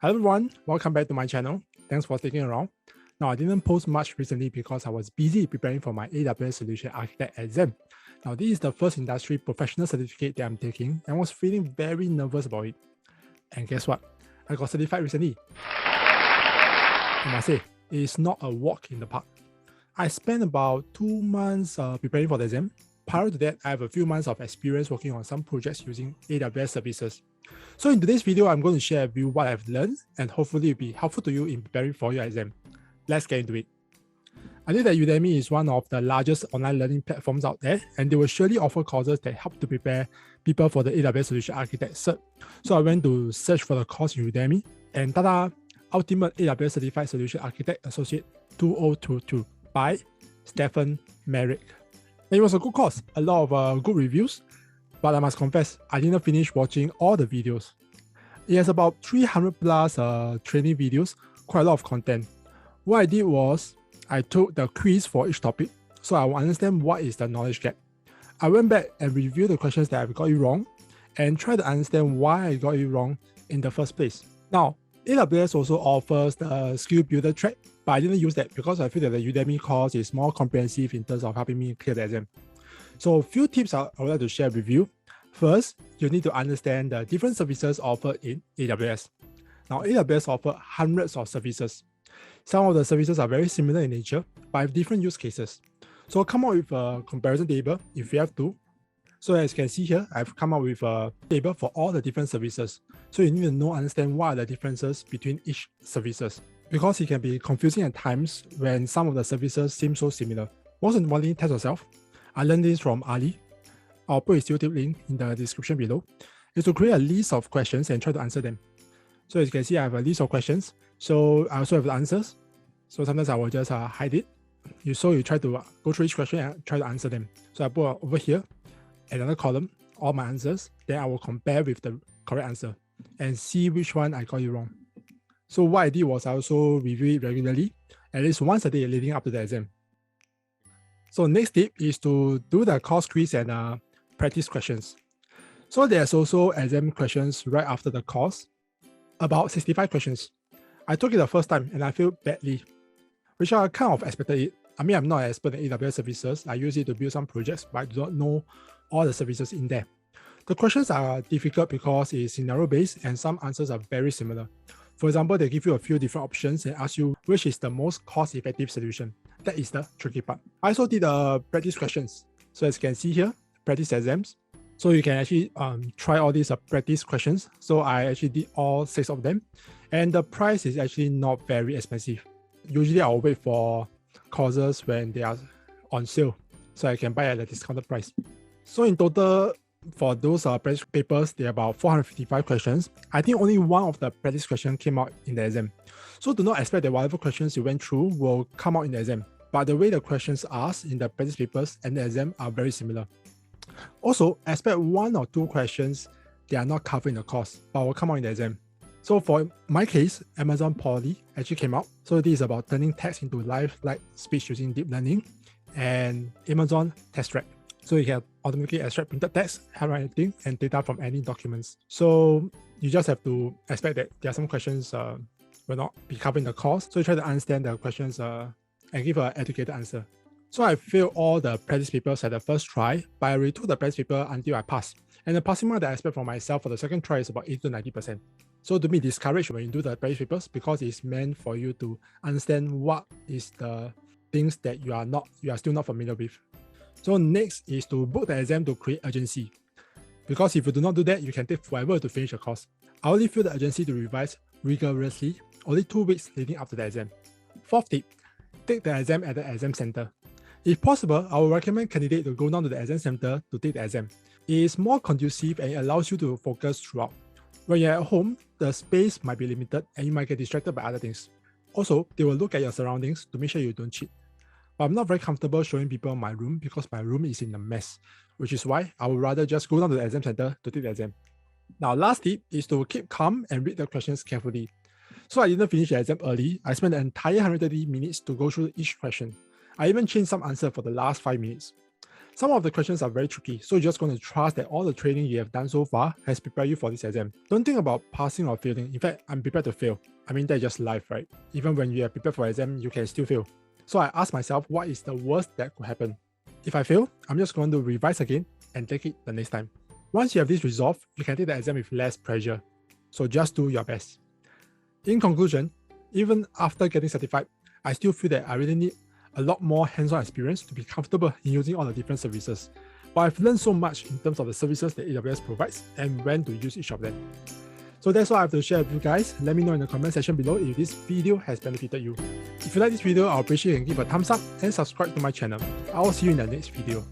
Hello everyone, welcome back to my channel. Thanks for sticking around. Now, I didn't post much recently because I was busy preparing for my AWS Solution Architect exam. Now, this is the first industry professional certificate that I'm taking and was feeling very nervous about it. And guess what? I got certified recently. I must say, it is not a walk in the park. I spent about 2 months preparing for the exam. Prior to that, I have a few months of experience working on some projects using AWS Services. So in today's video, I'm going to share with you what I've learned and hopefully it'll be helpful to you in preparing for your exam. Let's get into it. I know that Udemy is one of the largest online learning platforms out there, and they will surely offer courses that help to prepare people for the AWS Solution Architect cert. So I went to search for the course in Udemy, and tada! Ultimate AWS Certified Solution Architect Associate 2022 by Stephen Merrick. And it was a good course, a lot of good reviews, but I must confess, I didn't finish watching all the videos. It has about 300 plus training videos, quite a lot of content. What I did was, I took the quiz for each topic, so I will understand what is the knowledge gap. I went back and reviewed the questions that I got it wrong, and tried to understand why I got it wrong in the first place. Now, AWS also offers the skill builder track, but I didn't use that because I feel that the Udemy course is more comprehensive in terms of helping me clear the exam. So a few tips I would like to share with you. First, you need to understand the different services offered in AWS. Now, AWS offers hundreds of services. Some of the services are very similar in nature, but have different use cases. So come up with a comparison table if you have to. So as you can see here, I've come up with a table for all the different services. So you need to understand what are the differences between each services, because it can be confusing at times when some of the services seem so similar. Most importantly, test yourself. I learned this from Ali. I'll put his YouTube link in the description below. Is to create a list of questions and try to answer them. So as you can see, I have a list of questions. So I also have the answers. So sometimes I will just hide it. You try to go through each question and try to answer them. So I put over here, another column, all my answers. Then I will compare with the correct answer and see which one I got it wrong. So what I did was I also review it regularly, at least once a day leading up to the exam. So next tip is to do the course quiz and practice questions. So there's also exam questions right after the course, about 65 questions. I took it the first time and I failed badly, which I kind of expected it. I mean, I'm not an expert in AWS services. I use it to build some projects, but I do not know all the services in there. The questions are difficult because it's scenario-based and some answers are very similar. For example, they give you a few different options and ask you which is the most cost-effective solution. That is the tricky part. I also did practice questions. So as you can see here, practice exams. So you can actually try all these practice questions. So I actually did all 6 of them. And the price is actually not very expensive. Usually I'll wait for courses when they are on sale, so I can buy at a discounted price. So in total, for those practice papers, there are about 455 questions. I think only one of the practice questions came out in the exam. So do not expect that whatever questions you went through will come out in the exam. But the way the questions asked in the practice papers and the exam are very similar. Also, expect 1 or 2 questions that are not covered in the course, but will come out in the exam. So for my case, Amazon Poly actually came out. So this is about turning text into live-like speech using deep learning, and Amazon Test Track. So you can automatically extract printed text, handwriting, and data from any documents. So you just have to expect that there are some questions will not be covered in the course. So you try to understand the questions and give an educated answer. So I failed all the practice papers at the first try, but I retook the practice paper until I passed. And the passing mark that I expect for myself for the second try is about 80 to 90%. So to be discouraged when you do the practice papers, because it's meant for you to understand what is the things that you are still not familiar with. So next is to book the exam to create urgency. Because if you do not do that, you can take forever to finish the course. I only feel the urgency to revise rigorously only 2 weeks leading up to the exam. 4th tip, take the exam at the exam center. If possible, I would recommend candidates to go down to the exam center to take the exam. It is more conducive and it allows you to focus throughout. When you're at home, the space might be limited and you might get distracted by other things. Also, they will look at your surroundings to make sure you don't cheat. But I'm not very comfortable showing people my room because my room is in a mess, which is why I would rather just go down to the exam center to take the exam. Now, last tip is to keep calm and read the questions carefully. So I didn't finish the exam early. I spent the entire 130 minutes to go through each question. I even changed some answer for the last 5 minutes. Some of the questions are very tricky, so you're just going to trust that all the training you have done so far has prepared you for this exam. Don't think about passing or failing. In fact, I'm prepared to fail. I mean, that's just life, right? Even when you are prepared for exam, you can still fail. So I asked myself, what is the worst that could happen? If I fail, I'm just going to revise again and take it the next time. Once you have this resolved, you can take the exam with less pressure. So just do your best. In conclusion, even after getting certified, I still feel that I really need a lot more hands-on experience to be comfortable in using all the different services. But I've learned so much in terms of the services that AWS provides and when to use each of them. So that's all I have to share with you guys. Let me know in the comment section below if this video has benefited you. If you like this video, I'll appreciate you can give a thumbs up and subscribe to my channel. I'll see you in the next video.